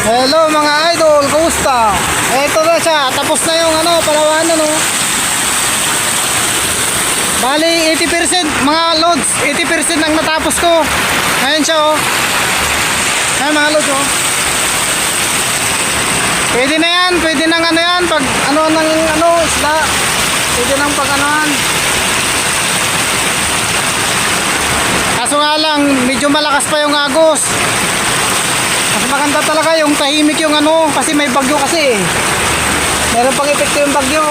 Hello mga idol, kumusta? Ito na siya, tapos na yung palawanan Bali 80% mga loads, 80% ang natapos ko. Ayan siya Ayan mga loads Pwede na yan, pwede nang yan, pag isda. Pwede nang pag Kaso nga lang, medyo malakas pa yung agos. Mas maganda talaga yung tahimik yung kasi may bagyo kasi meron pang epekto yung bagyo.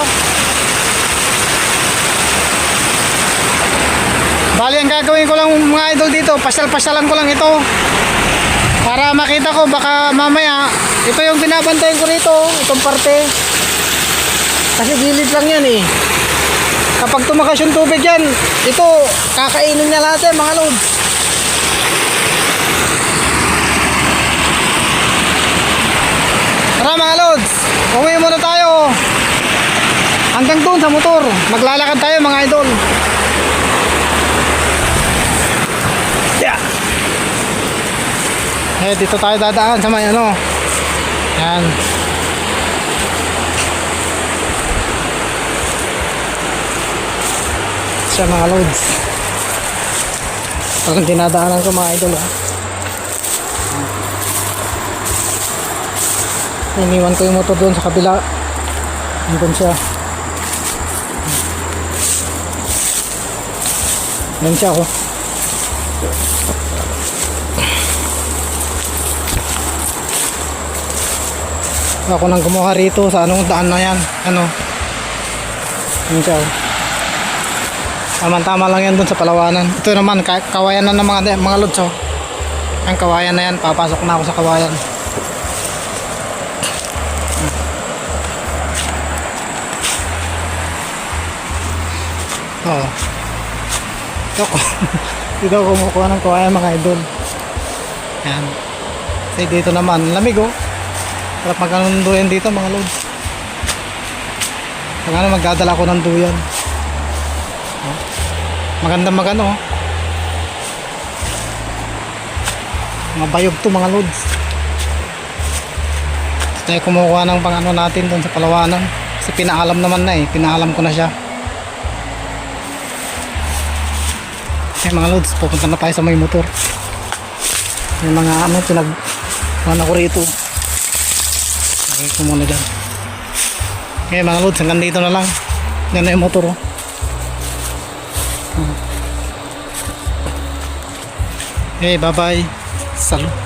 Bali ang gagawin ko lang mga idol dito, pasyal-pasyalan ko lang ito para makita ko, baka mamaya ito yung binabantayan ko rito, itong parte kasi gilid lang yan kapag tumakas yung tubig yan, ito kakainin niya lahat mga loads. Tara mga loads, uwi muna tayo hanggang doon sa motor, maglalakad tayo mga idol. Dito tayo dadaan sa may yan siya mga loads, parang dinadaanan ko mga idol iniwan ko yung motor doon sa kabila, andun siya, andun siya ako nang gumawa rito sa daan na yan andun siya tama-tama lang yan dun sa palawanan. Ito naman kawayan na ng mga loads ang kawayan na yan, papasok na ako sa kawayan. Dito ako kumukuha ng kawayan mga idol. Yan. Kasi dito naman lamig sarap magkanunduyan dito mga loads. Pag magdadala ko ng duyan magandang mabayog to mga loads. Tayo kumukuha ng pang natin doon sa palawanan kasi pinaalam naman na pinaalam ko na siya. Okay mga loads, pupunta na tayo sa may motor. Yung mga pinagkuhan ako rito, okay ko muna dyan. Okay mga loads, hanggang dito na lang. Yan na yung motor Okay, bye bye. Salut.